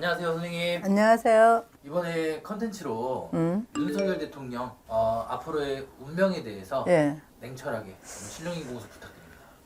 안녕하세요, 선생님. 안녕하세요. 이번에 컨텐츠로 윤석열 대통령 앞으로의 운명에 대해서 예. 냉철하게 실령인 공수 부탁드립니다.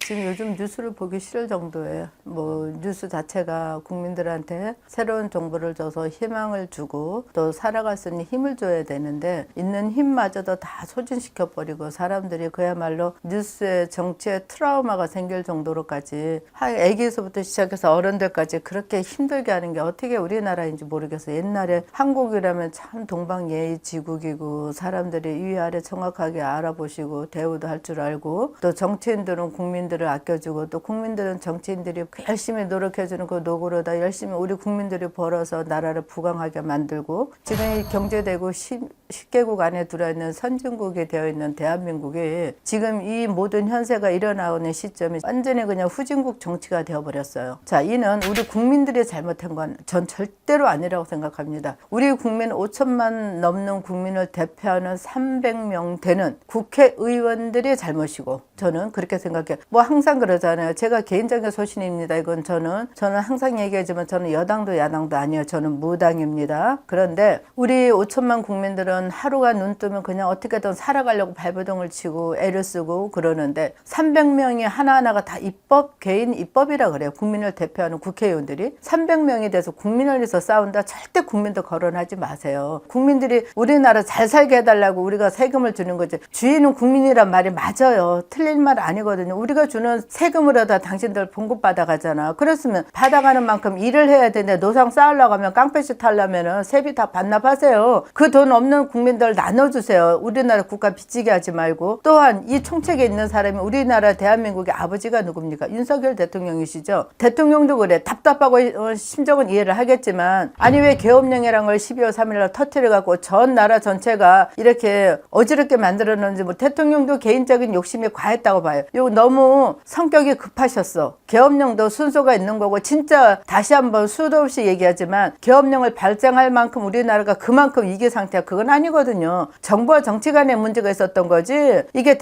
지금 요즘 뉴스를 보기 싫을 정도예요. 뭐 뉴스 자체가 국민들한테 새로운 정보를 줘서 희망을 주고 또 살아갈 수 있는 힘을 줘야 되는데 있는 힘마저도 다 소진시켜 버리고 사람들이 그야말로 뉴스에 정치에 트라우마가 생길 정도로까지 애기에서부터 시작해서 어른들까지 그렇게 힘들게 하는 게 어떻게 우리나라인지 모르겠어요. 옛날에 한국이라면 참 동방예의지국이고 사람들이 위아래 정확하게 알아보시고 대우도 할 줄 알고 또 정치인들은 국민들을 아껴주고 또 국민들은 정치인들이 열심히 노력해주는 그 노고로다 열심히 우리 국민들이 벌어서 나라를 부강하게 만들고 지금 이 경제되고 10개국 안에 들어있는 선진국이 되어 있는 대한민국이 지금 이 모든 현세가 일어나는 시점이 완전히 그냥 후진국 정치가 되어버렸어요. 자, 이는 우리 국민들이 잘못한 건 전 절대로 아니라고 생각합니다. 우리 국민 5천만 넘는 국민을 대표하는 300명 되는 국회의원들이 잘못이고 저는 그렇게 생각해요. 뭐 항상 그러잖아요. 제가 개인적인 소신입니다. 이건 저는 항상 얘기하지만 저는 여당도 야당도 아니에요. 저는 무당입니다. 그런데 우리 5천만 국민들은 하루가 눈 뜨면 그냥 어떻게든 살아가려고 발버둥을 치고 애를 쓰고 그러는데 300명이 하나하나가 다 입법, 개인 입법이라 그래요. 국민을 대표하는 국회의원들이 300명이 돼서 국민을 위해서 싸운다. 절대 국민도 거론하지 마세요. 국민들이 우리나라 잘 살게 해달라고 우리가 세금을 주는 거지. 주인은 국민이란 말이 맞아요. 틀린 말 아니거든요. 우리가 주는 세금으로 다 당신들 봉급 받아가잖아. 그랬으면 받아가는 만큼 일을 해야 되는데 노상 쌓으려고 하면 깡패시 타려면 세비 다 반납하세요. 그 돈 없는 국민들 나눠주세요. 우리나라 국가 빚지게 하지 말고. 또한 이 총책에 있는 사람이 우리나라 대한민국의 아버지가 누굽니까? 윤석열 대통령이시죠. 대통령도 그래. 답답하고 심정은 이해를 하겠지만 아니 왜 계엄령이란 걸 12월 3일날 터뜨려갖고 전 나라 전체가 이렇게 어지럽게 만들어놓는지 뭐 대통령도 개인적인 욕심이 과했다고 봐요. 이거 너무 성격이 급하셨어. 계엄령도 순서가 있는 거고 진짜 다시 한번 수도 없이 얘기하지만 계엄령을 발장할 만큼 우리나라가 그만큼 위기 상태야. 그건 아니거든요. 정부와 정치 간의 문제가 있었던 거지 이게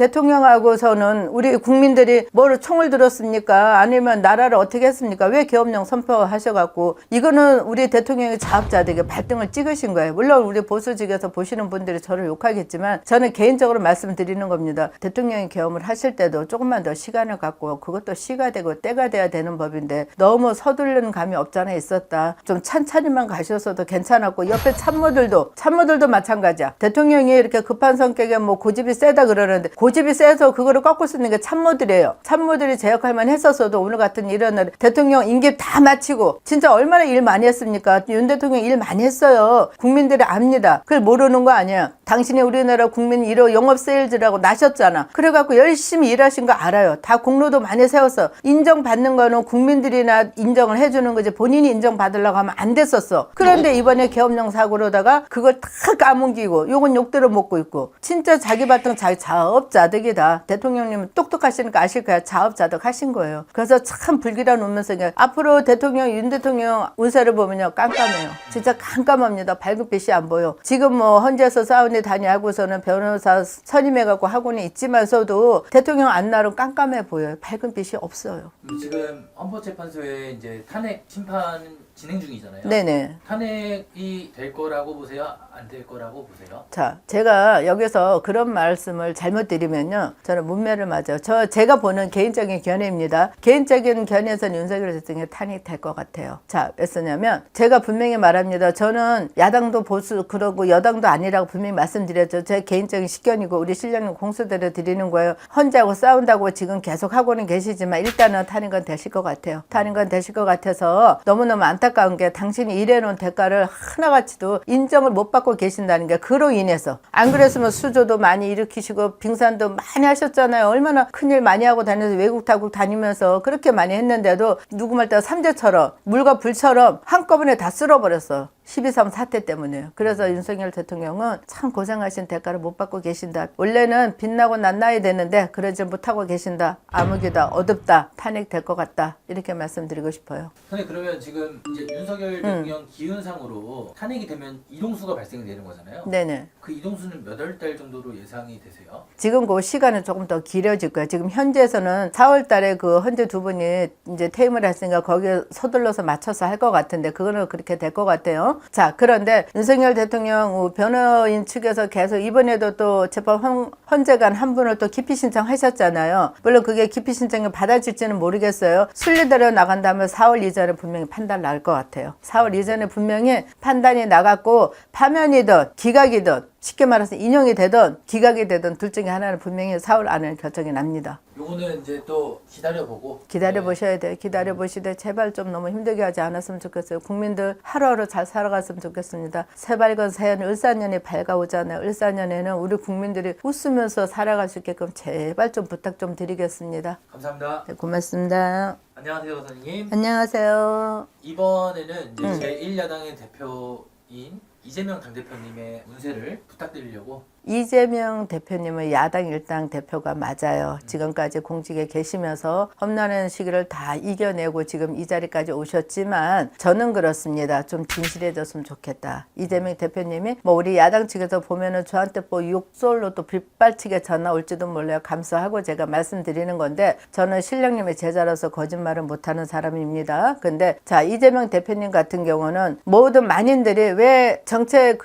대통령하고서는 우리 국민들이 뭐를 총을 들었습니까? 아니면 나라를 어떻게 했습니까? 왜 계엄령 선포하셔갖고 이거는 우리 대통령이 자업자득에 발등을 찍으신 거예요. 물론 우리 보수직에서 보시는 분들이 저를 욕하겠지만 저는 개인적으로 말씀드리는 겁니다. 대통령이 계엄을 하실 때도 조금만 더 시간을 갖고 그것도 시가 되고 때가 돼야 되는 법인데 너무 서두르는 감이 없잖아 있었다. 좀 찬찬히만 가셨어도 괜찮았고 옆에 참모들도 마찬가지야. 대통령이 이렇게 급한 성격에 뭐 고집이 세다 그러는데 고집이 세서 그거를 꺾을 수 있는 게 참모들이에요. 참모들이 제 역할만 했었어도 오늘 같은 이런 날 대통령 임기 다 마치고 진짜 얼마나 일 많이 했습니까? 윤 대통령 일 많이 했어요. 국민들이 압니다. 그걸 모르는 거 아니야. 당신이 우리나라 국민 1호 영업 세일즈라고 나셨잖아. 그래갖고 열심히 일하신 거 알아요. 다 공로도 많이 세웠어. 인정받는 거는 국민들이나 인정을 해주는 거지 본인이 인정받으려고 하면 안 됐었어. 그런데 이번에 계엄령 사고로다가 그걸 다 까뭉기고 욕은 욕대로 먹고 있고 진짜 자기 발등 자기 자업자득이다. 대통령님은 똑똑하시니까 아실 거야. 자업자득 하신 거예요. 그래서 참 불길한 운명성이 앞으로 대통령 윤 대통령 운세를 보면요 깜깜해요. 진짜 깜깜합니다. 밝은빛이 안 보여. 지금 뭐 헌재에서 싸우니 다니하고서는 변호사 선임해갖고 하고는 있지만서도 대통령 안날은 깜깜해 보여요. 밝은 빛이 없어요. 지금 헌법재판소에 이제 탄핵 심판 진행 중이잖아요. 네네. 탄핵이 될 거라고 보세요? 안 될 거라고 보세요? 자, 제가 여기서 그런 말씀을 잘못 드리면요. 저는 문매를 맞아요. 제가 보는 개인적인 견해입니다. 개인적인 견해에서는 윤석열 대통령이 탄핵이 될 것 같아요. 자, 왜 쓰냐면 제가 분명히 말합니다. 저는 야당도 보수 그러고 여당도 아니라고 분명히 말씀드렸죠. 제 개인적인 식견이고 우리 신령님 공수대로 드리는 거예요. 헌재하고 싸운다고 지금 계속 하고는 계시지만 일단은 탄핵은 되실 것 같아요. 탄핵은 되실 것 같아서 너무너무 안타까운 게 당신이 일해놓은 대가를 하나같이도 인정을 못 받고 계신다는 게 그로 인해서 안 그랬으면 수조도 많이 일으키시고 빙산도 많이 하셨잖아요. 얼마나 큰일 많이 하고 다니면서 외국 타국 다니면서 그렇게 많이 했는데도 누구 말 따라 삼재처럼 물과 불처럼 한꺼번에 다 쓸어버렸어. 12.3 사태 때문에요. 그래서 윤석열 대통령은 참 고생하신 대가를 못 받고 계신다. 원래는 빛나고 낱나야 되는데 그러지 못하고 계신다. 암흑이다, 어둡다, 탄핵될 것 같다. 이렇게 말씀드리고 싶어요. 근데 그러면 지금 이제 윤석열 대통령 기운상으로 탄핵이 되면 이동수가 발생이 되는 거잖아요. 네네. 그 이동수는 몇 월 달 정도로 예상이 되세요? 지금 그 시간은 조금 더 길어질 거예요. 지금 현재에서는 4월 달에 그 헌재 두 분이 이제 퇴임을 했으니까 거기에 서둘러서 맞춰서 할 것 같은데 그거는 그렇게 될 것 같아요. 자, 그런데 윤석열 대통령 변호인 측에서 계속 이번에도 또 재판 헌재관 한 분을 또 기피 신청하셨잖아요. 물론 그게 기피 신청이 받아질지는 모르겠어요. 순리대로 나간다면 4월 이전에 분명히 판단 날 것 같아요. 4월 이전에 분명히 판단이 나갔고 파면이든 기각이든 쉽게 말해서 인용이 되든 기각이 되든 둘 중에 하나는 분명히 4월 안에 결정이 납니다. 요거는 이제 또 기다려보고 기다려보셔야 돼요. 기다려보시되 제발 좀 너무 힘들게 하지 않았으면 좋겠어요. 국민들 하루하루 잘 살아갔으면 좋겠습니다. 새빨간 새해는 을사년이 밝아오잖아요. 을사년에는 우리 국민들이 웃으면서 살아갈 수 있게끔 제발 좀 부탁 좀 드리겠습니다. 감사합니다. 네, 고맙습니다. 안녕하세요, 선생님. 안녕하세요. 이번에는 이제 제1야당의 대표인 이재명 당대표님의 운세를 부탁드리려고. 이재명 대표님은 야당 일당 대표가 맞아요. 지금까지 공직에 계시면서 험난한 시기를 다 이겨내고 지금 이 자리까지 오셨지만 저는 그렇습니다. 좀 진실해졌으면 좋겠다. 이재명 대표님이 뭐 우리 야당 측에서 보면은 저한테 뭐 욕설로 또 빗발치게 전화 올지도 몰라요. 감사하고 제가 말씀드리는 건데 저는 신령님의 제자로서 거짓말을 못하는 사람입니다. 근데 자, 이재명 대표님 같은 경우는 모든 만인들이 왜 정책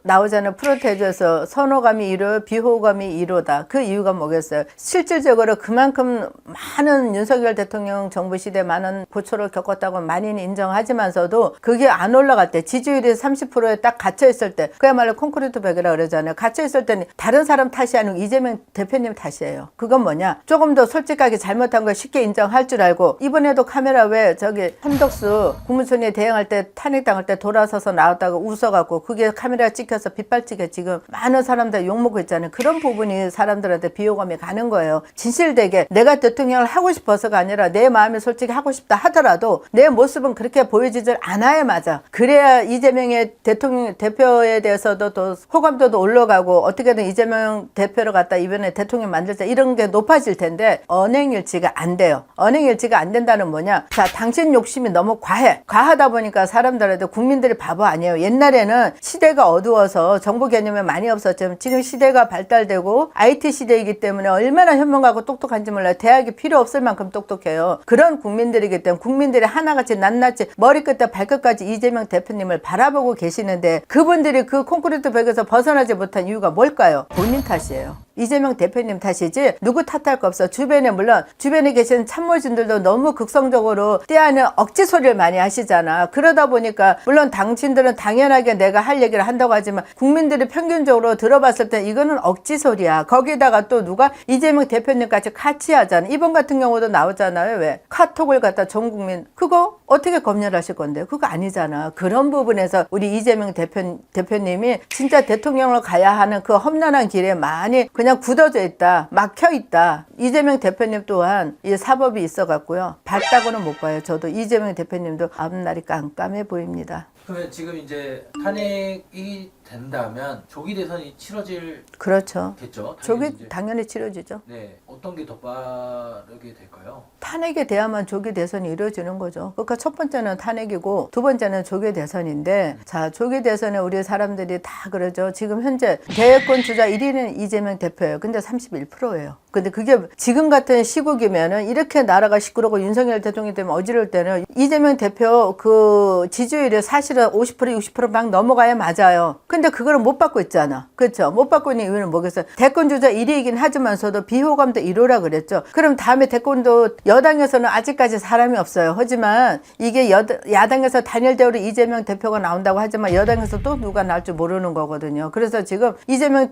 나오잖아요. 프로테주에서 선호감이 1호, 비호감이 1호다. 그 이유가 뭐겠어요? 실질적으로 그만큼 많은 윤석열 대통령 정부 시대 많은 고초를 겪었다고 만인이 인정하지만서도 그게 안 올라갈 때 지지율이 30%에 딱 갇혀있을 때 그야말로 콘크리트 벽이라 그러잖아요. 갇혀있을 때는 다른 사람 탓이 아니고 이재명 대표님 탓이에요. 그건 뭐냐? 조금 더 솔직하게 잘못한 걸 쉽게 인정할 줄 알고 이번에도 카메라 왜 저기 한덕수 국무총리 대행할 때 탄핵당할 때 돌아서서 나왔다고 웃어갖고 그게 카메라에 찍혀서 빗발치게 지금 많은 사람들 욕먹고 있잖아요. 그런 부분이 사람들한테 비호감이 가는 거예요. 진실되게 내가 대통령을 하고 싶어서가 아니라 내 마음이 솔직히 하고 싶다 하더라도 내 모습은 그렇게 보여지질 않아야 맞아. 그래야 이재명의 대통령 대표에 대해서도 또 호감도도 올라가고 어떻게든 이재명 대표를 갖다 이번에 대통령 만들 때 이런 게 높아질 텐데 언행일치가 안 돼요. 언행일치가 안 된다는 뭐냐? 자, 당신 욕심이 너무 과하다 보니까 사람들한테 국민들이 바보 아니에요. 옛날에는 시대가 어두워서 정보 개념이 많이 없었지만 지금 시대가 발달되고 IT 시대이기 때문에 얼마나 현명하고 똑똑한지 몰라요. 대학이 필요 없을 만큼 똑똑해요. 그런 국민들이기 때문에 국민들이 하나같이 낱낱이 머리끝에 발끝까지 이재명 대표님을 바라보고 계시는데 그분들이 그 콘크리트 벽에서 벗어나지 못한 이유가 뭘까요? 본인 탓이에요. 이재명 대표님 탓이지 누구 탓할 거 없어. 물론 주변에 계신 참모진들도 너무 극성적으로 때하는 억지 소리를 많이 하시잖아. 그러다 보니까 물론 당신들은 당연하게 내가 할 얘기를 한다고 하지만 국민들이 평균적으로 들어봤을 때 이거는 억지 소리야. 거기다가 또 누가 이재명 대표님까지 같이 하잖아. 이번 같은 경우도 나오잖아요. 왜? 카톡을 갖다 전 국민 그거 어떻게 검열하실 건데? 그거 아니잖아. 그런 부분에서 우리 이재명 대표님이 진짜 대통령을 가야 하는 그 험난한 길에 많이 그냥 굳어져 있다. 막혀 있다. 이재명 대표님 또한 이 사법이 있어 갖고요. 밝다고는 못 봐요. 저도 이재명 대표님도 앞날이 깜깜해 보입니다. 그러면 지금 이제 탄핵이 된다면 조기 대선이 치러질 그렇죠. 겠죠. 조기 당연히 치러지죠. 네, 어떤 게 더 빠르게 될까요? 탄핵에 대하면 조기 대선이 이루어지는 거죠. 그러니까 첫 번째는 탄핵이고 두 번째는 조기 대선인데 자, 조기 대선에 우리 사람들이 다 그러죠. 지금 현재 대권 주자 1위는 이재명 대표예요. 근데 31%예요. 근데 그게 지금 같은 시국이면은 이렇게 나라가 시끄럽고 윤석열 대통령이 되면 어지러울 때는 이재명 대표 그 지지율이 사실은 50% 60% 넘어가야 맞아요. 근데 그거를 못 받고 있잖아. 그렇죠? 못 받고 있는 이유는 뭐겠어요? 대권 주자 1위이긴 하지만서도 비호감도 1호라 그랬죠. 그럼 다음에 대권도 여당에서는 아직까지 사람이 없어요. 하지만 이게 야당에서 단일 대우로 이재명 대표가 나온다고 하지만 여당에서 또 누가 나올 줄 모르는 거거든요. 그래서 지금 이재명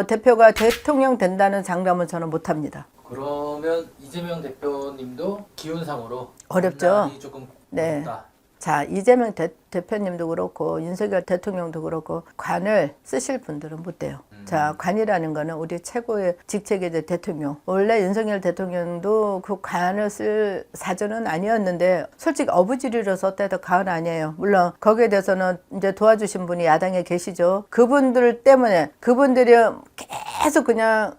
대표가 대통령 된다는 장담은 저는 못합니다. 그러면 이재명 대표님도 기운상으로 어렵죠. 조금 네. 어렵다. 자, 이재명 대표님도 그렇고 윤석열 대통령도 그렇고 관을 쓰실 분들은 못 돼요. 자, 관이라는 거는 우리 최고의 직책이 이제 대통령. 원래 윤석열 대통령도 그 관을 쓸 사전은 아니었는데 솔직히 어부지리로 썼대도 관 아니에요. 물론 거기에 대해서는 이제 도와주신 분이 야당에 계시죠. 그분들 때문에 그분들이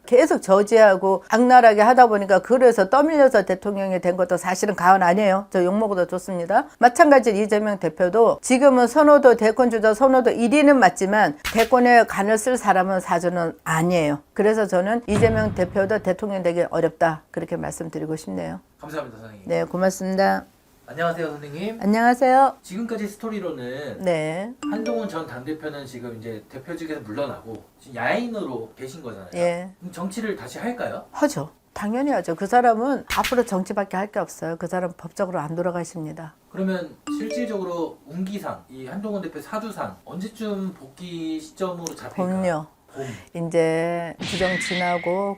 계속 저지하고 악랄하게 하다 보니까 그래서 떠밀려서 대통령이 된 것도 사실은 가언 아니에요. 저 욕먹어도 좋습니다. 마찬가지로 이재명 대표도 지금은 선호도 대권주자 선호도 1위는 맞지만 대권에 관을 쓸 사람은 사전은 아니에요. 그래서 저는 이재명 대표도 대통령 되기 어렵다 그렇게 말씀드리고 싶네요. 감사합니다, 선생님. 네, 고맙습니다. 안녕하세요, 선생님. 안녕하세요. 지금까지 스토리로는 네. 한동훈 전 당대표는 지금 이제 대표직에서 물러나고 지금 야인으로 계신 거잖아요. 예. 그럼 정치를 다시 할까요? 하죠. 당연히 하죠. 그 사람은 앞으로 정치밖에 할 게 없어요. 그 사람 법적으로 안 돌아가십니다. 그러면 실질적으로 운기상, 이 한동훈 대표 사주상 언제쯤 복귀 시점으로 잡힐까요? 봄요. 봄. 이제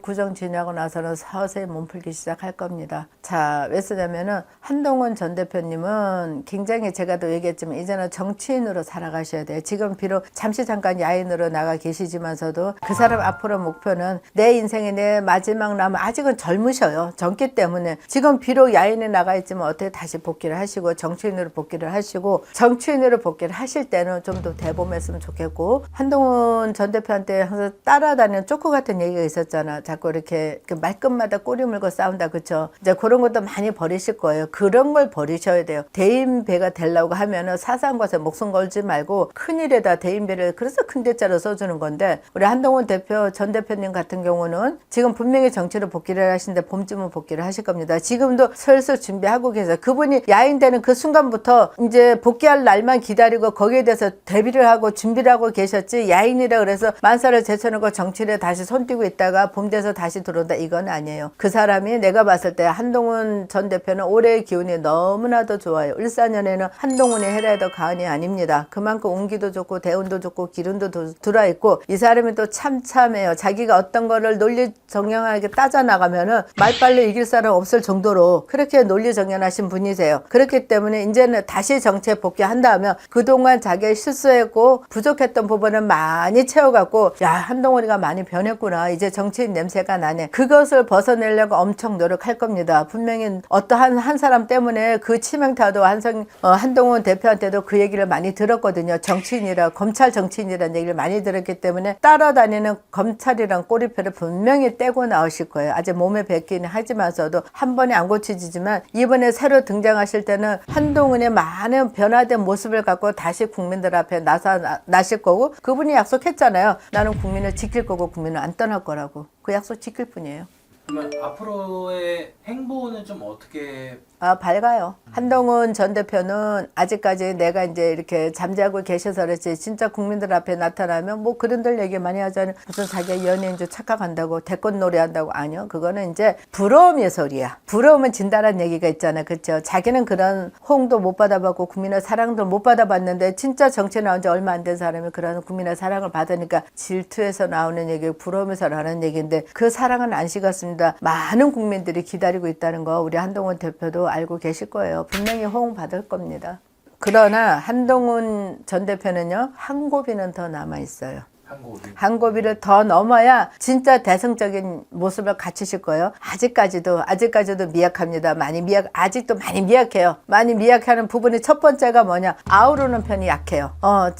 구정 지나고 나서는 서서히 몸풀기 시작할 겁니다. 자, 왜 쓰냐면은 한동훈 전 대표님은 굉장히 제가 또 얘기했지만 이제는 정치인으로 살아가셔야 돼요. 지금 비록 잠깐 야인으로 나가 계시지만서도 그 사람 앞으로 목표는 내 인생의 내 마지막 남 아직은 젊으셔요. 젊기 때문에 지금 비록 야인에 나가 있지만 어떻게 다시 복귀를 하시고 정치인으로 복귀를 하시고 정치인으로 복귀를 하실 때는 좀 더 대범했으면 좋겠고 한동훈 전 대표한테 항상 따라다니는 쪼코 같은 얘기가 있었잖아. 자꾸 이렇게 그 말끝마다 꼬리 물고 싸운다. 그쵸? 이제 그런 것도 많이 버리실 거예요. 그런 걸 버리셔야 돼요. 대인배가 되려고 하면은 사소한 것에 목숨 걸지 말고 큰일에다 대인배를 그래서 큰 대자로 써주는 건데 우리 한동훈 대표 전 대표님 같은 경우는 지금 분명히 정치로 복귀를 하시는데 봄쯤은 복귀를 하실 겁니다. 지금도 슬슬 준비하고 계세요. 그분이 야인되는 그 순간부터 이제 복귀할 날만 기다리고 거기에 대해서 대비를 하고 준비를 하고 계셨지 야인이라 그래서 만사를 제쳐놓고 정치를 다시 손띄고 있다가 봄 돼서 다시 들어온다 이건 아니에요. 그 사람이 내가 봤을 때 한동훈 전 대표는 올해의 기운이 너무나도 좋아요. 14년에는 한동훈이 해라도 가은이 아닙니다. 그만큼 운기도 좋고 대운도 좋고 기운도 들어있고 이 사람이 또 참해요. 자기가 어떤 거를 논리정연하게 따져나가면은 말빨로 이길 사람 없을 정도로 그렇게 논리정연하신 분이세요. 그렇기 때문에 이제는 다시 정치에 복귀한다면 그동안 자기가 실수했고 부족했던 부분을 많이 채워갖고 야 한동훈이가 많이 변했구나 이제 정치인 냄새가 나네 그것을 벗어내려고 엄청 노력할 겁니다. 분명히 어떠한 한 사람 때문에 그 치명타도 한동훈 대표한테도 그 얘기를 많이 들었거든요. 정치인이라 검찰 정치인이라는 얘기를 많이 들었기 때문에 따라다니는 검찰이랑 꼬리표를 분명히 떼고 나오실 거예요. 아직 몸에 뱉기는 하지만서도 한 번에 안 고쳐지지만 이번에 새로 등장하실 때는 한동훈의 많은 변화된 모습을 갖고 다시 국민들 앞에 나실 거고 그분이 약속했잖아요. 나는 국민을 지킬 거고 국민을 안 떠날 거라고. 그 약속 지킬 뿐이에요. 그러면 앞으로의 행보는 좀 어떻게? 밝아요. 한동훈 전 대표는 아직까지 내가 이제 이렇게 잠자고 계셔서 그렇지 진짜 국민들 앞에 나타나면 뭐 그런들 얘기 많이 하잖아요. 무슨 자기가 연예인 줄 착각한다고 대권 노래한다고 아니요. 그거는 이제 부러움의 소리야. 부러움은 진다라는 얘기가 있잖아요. 그렇죠? 자기는 그런 호응도 못 받아봤고 국민의 사랑도 못 받아봤는데 진짜 정치에 나온 지 얼마 안 된 사람이 그런 국민의 사랑을 받으니까 질투해서 나오는 얘기 부러움에서 하는 얘기인데 그 사랑은 안 식었습니다. 많은 국민들이 기다리고 있다는 거 우리 한동훈 대표도 알고 계실 거예요. 분명히 호응받을 겁니다. 그러나 한동훈 전 대표는요. 한 고비는 더 남아있어요. 한 고비를 더 넘어야 진짜 대승적인 모습을 갖추실 거예요. 아직까지도 미약합니다. 아직도 많이 미약해요. 많이 미약하는 부분이 첫 번째가 뭐냐? 아우르는 편이 약해요.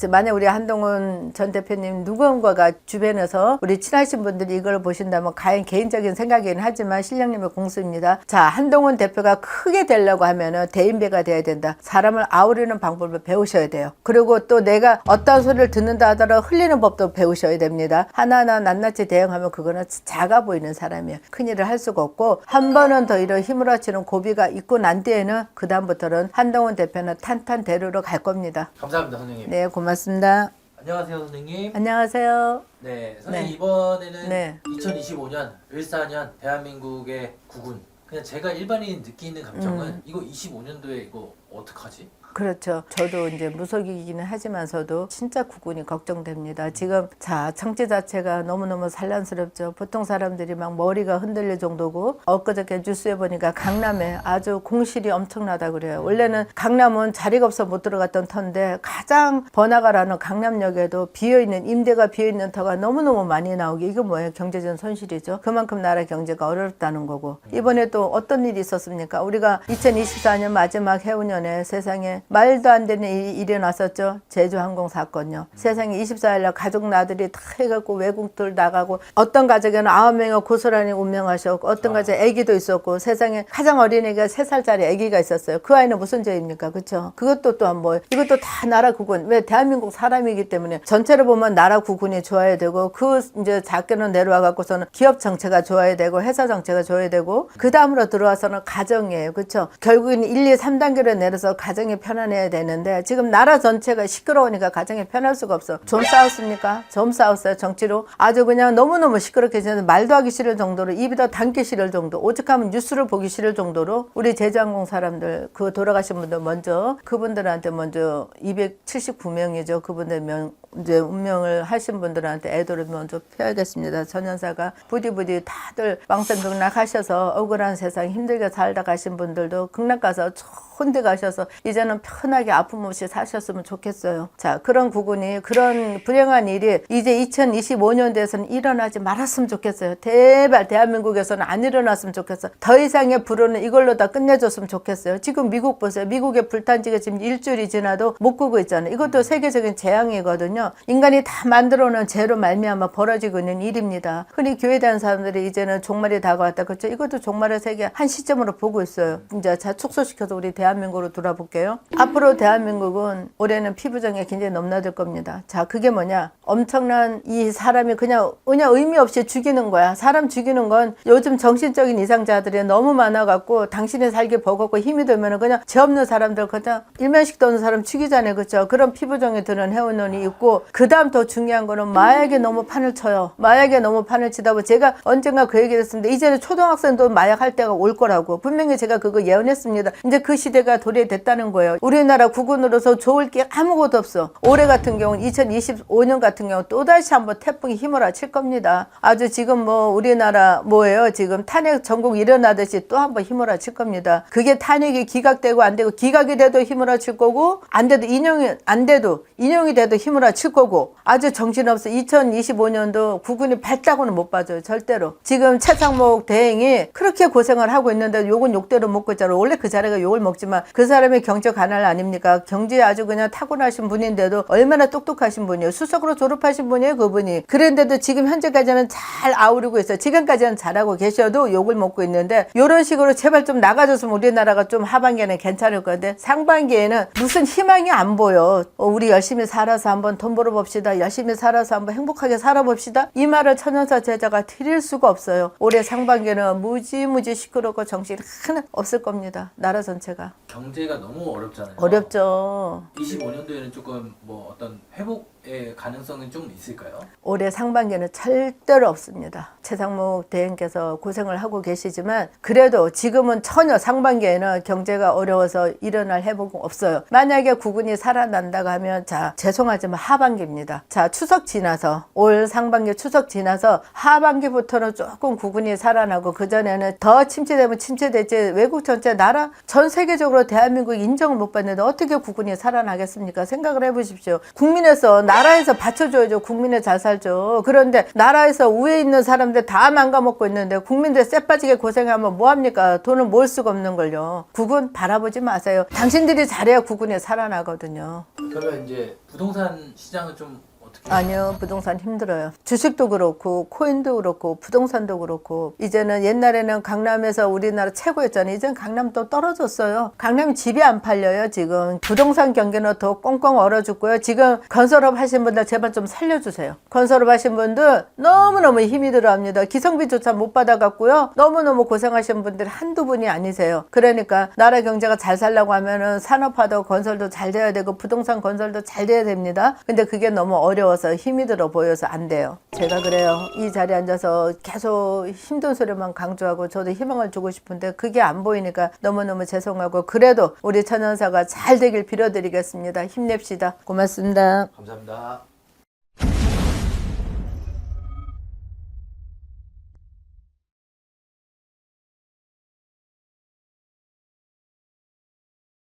만약 우리 한동훈 전 대표님 누군가가 주변에서 우리 친하신 분들이 이걸 보신다면 가인 개인적인 생각이긴 하지만 실령님의 공수입니다. 자, 한동훈 대표가 크게 되려고 하면은 대인배가 돼야 된다. 사람을 아우르는 방법을 배우셔야 돼요. 그리고 또 내가 어떤 소리를 듣는다 하더라도 흘리는 법도 배우셔야 됩니다. 하나하나 낱낱이 대응하면 그거는 작아 보이는 사람이에요. 큰일을 할 수가 없고 한 번은 더 이런 힘을 합치는 고비가 있고 난 뒤에는 그 다음부터는 한동훈 대표는 탄탄대로로 갈 겁니다. 감사합니다, 선생님. 네, 고맙습니다. 안녕하세요, 선생님. 안녕하세요. 네, 선생님 네. 이번에는 네. 2025년 14년 대한민국의 국군. 그냥 제가 일반인 느끼는 감정은 이거 25년도에 이거 어떡하지? 그렇죠. 저도 이제 무속이기는 하지만서도 진짜 국군이 걱정됩니다. 지금 자 정치 자체가 너무너무 산란스럽죠. 보통 사람들이 막 머리가 흔들릴 정도고 엊그저께 뉴스에 보니까 강남에 아주 공실이 엄청나다 그래요. 원래는 강남은 자리가 없어 못 들어갔던 터인데 가장 번화가라는 강남역에도 비어있는 임대가 비어있는 터가 너무너무 많이 나오게 이거 뭐예요? 경제적 손실이죠. 그만큼 나라 경제가 어렵다는 거고 이번에 또 어떤 일이 있었습니까? 우리가 2024년 마지막 해운년에 세상에 말도 안 되는 일이 일어났었죠. 제주항공 사건요. 세상에 24일날 가족 나들이 다 해갖고 외국들 나가고 어떤 가족에는 9명이 고스란히 운명하셨고 어떤 가족에 아기도 있었고 세상에 가장 어린 애기가 3살짜리 아기가 있었어요. 그 아이는 무슨 죄입니까? 그렇죠? 그것도 또한 뭐 이것도 다 나라 국군. 왜 대한민국 사람이기 때문에 전체로 보면 나라 국군이 좋아야 되고 그 이제 작게는 내려와 갖고서는 기업 정체가 좋아야 되고 회사 정체가 좋아야 되고 그 다음으로 들어와서는 가정이에요. 그렇죠? 결국엔 1, 2, 3단계로 내려서 가정이 편안해야 되는데 지금 나라 전체가 시끄러우니까 가정이 편할 수가 없어. 좀 싸웠습니까? 좀 싸웠어요. 정치로. 아주 그냥 너무너무 시끄럽게 지내서 말도 하기 싫을 정도로 입이 다 담기 싫을 정도 오죽하면 뉴스를 보기 싫을 정도로 우리 제주항공 사람들 그 돌아가신 분들 먼저 그분들한테 먼저 279명이죠. 그분들 이제 운명을 하신 분들한테 애도를 먼저 표하겠습니다. 전연사가 부디 다들 왕생극락하셔서 억울한 세상 힘들게 살다 가신 분들도 극락 가서 좋은 데 가셔서 이제는 편하게 아픔 없이 사셨으면 좋겠어요. 자, 그런 국군이 그런 불행한 일이 이제 2025년도에서는 일어나지 말았으면 좋겠어요. 제발 대한민국에서는 안 일어났으면 좋겠어요. 더 이상의 불운은 이걸로 다 끝내줬으면 좋겠어요. 지금 미국 보세요. 미국의 불탄지가 지금 일주일이 지나도 못 끄고 있잖아요. 이것도 세계적인 재앙이거든요. 인간이 다 만들어 놓은 죄로 말미암아 벌어지고 있는 일입니다. 흔히 교회에 대한 사람들이 이제는 종말이 다가왔다. 그렇죠? 이것도 종말의 세계 한 시점으로 보고 있어요. 이제 자 축소시켜서 우리 대한민국으로 돌아볼게요. 앞으로 대한민국은 올해는 피부정에 굉장히 넘나들 겁니다. 자, 그게 뭐냐? 엄청난 이 사람이 그냥 의미 없이 죽이는 거야. 사람 죽이는 건 요즘 정신적인 이상자들이 너무 많아갖고 당신이 살기 버겁고 힘이 들면은 그냥 죄 없는 사람들 그냥 일면식도 없는 사람 죽이잖아요. 그렇죠? 그런 피부정에 드는 해운년이 있고 그 다음 더 중요한 거는 마약에 너무 판을 쳐요. 마약에 너무 판을 치다 보면 제가 언젠가 그 얘기를 했었는데 이제는 초등학생도 마약할 때가 올 거라고 분명히 제가 그거 예언했습니다. 이제 그 시대가 도래됐다는 거예요. 우리나라 국군으로서 좋을 게 아무것도 없어. 올해 같은 경우는 2025년 같은 경우 또다시 한번 태풍이 휘몰아칠 겁니다. 아주 지금 뭐 우리나라 뭐예요? 지금 탄핵 전국 일어나듯이 또 한번 휘몰아칠 겁니다. 그게 탄핵이 기각되고 안 되고 기각이 돼도 휘몰아칠 거고 안 돼도 인용이 돼도 휘몰아칠 거고 아주 정신없어. 2025년도 국군이 발다고는 못 봐줘요. 절대로. 지금 최상목 대행이 그렇게 고생을 하고 있는데 욕은 욕대로 먹고 있잖아요. 원래 그 자리가 욕을 먹지만 그 사람이 경제 관할 아닙니까? 경제에 아주 그냥 타고나신 분인데도 얼마나 똑똑하신 분이에요. 수석으로 졸업하신 분이에요. 그분이. 그런데도 지금 현재까지는 잘 아우르고 있어요. 지금까지는 잘하고 계셔도 욕을 먹고 있는데 이런 식으로 제발 좀 나가줬으면 우리나라가 좀 하반기에는 괜찮을 건데 상반기에는 무슨 희망이 안 보여. 우리 열심히 살아서 한번 돈 벌어봅시다. 열심히 살아서 한번 행복하게 살아봅시다. 이 말을 천연사 제자가 드릴 수가 없어요. 올해 상반기에는 무지무지 시끄럽고 정신 하나 없을 겁니다. 나라 전체가. 경제가 너무 어렵잖아요. 어렵죠. 25년도에는 조금 뭐 어떤 회복의 가능성은 좀 있을까요? 올해 상반기에는 절대로 없습니다. 최상목 대행께서 고생을 하고 계시지만 그래도 지금은 전혀 상반기에는 경제가 어려워서 일어날 회복은 없어요. 만약에 국군이 살아난다고 하면 자 죄송하지만 하반기입니다. 자 추석 지나서 올 상반기 추석 지나서 하반기부터는 조금 국군이 살아나고 그전에는 더 침체되면 침체됐지 외국 전체 나라 전 세계적으로 대한민국 인정을 못 받는데 어떻게 국군이 살아나겠습니까? 생각을 해보십시오. 국민에서 나라에서 받쳐줘야죠. 국민을 잘 살죠. 그런데 나라에서 위에 있는 사람들 다 망가먹고 있는데 국민들 쎄빠지게 고생하면 뭐합니까? 돈을 모을 수가 없는 걸요. 국군 바라보지 마세요. 당신들이 잘해야 국군이 살아나거든요. 그러면 이제 부동산 시장은 좀 어떻게? 아니요, 부동산 힘들어요. 주식도 그렇고 코인도 그렇고 부동산도 그렇고 이제는 옛날에는 강남에서 우리나라 최고였잖아요. 이제는 강남도 떨어졌어요. 강남 집이 안 팔려요. 지금 부동산 경기는 더 꽁꽁 얼어 죽고요. 지금 건설업 하신 분들 제발 좀 살려주세요. 건설업 하신 분들 너무너무 힘이 들어갑니다. 기성비조차 못 받아갖고요. 너무너무 고생하신 분들 한두 분이 아니세요. 그러니까 나라 경제가 잘 살려고 하면은 산업화도 건설도 잘 돼야 되고 부동산 건설도 잘 돼야 됩니다. 근데 그게 너무 어려워요. 어려워서 힘이 들어 보여서 안 돼요. 제가 그래요. 이 자리에 앉아서 계속 힘든 소리만 강조하고 저도 희망을 주고 싶은데 그게 안 보이니까 너무너무 죄송하고, 그래도 우리 천연사가 잘 되길 빌어드리겠습니다. 힘냅시다. 고맙습니다. 감사합니다.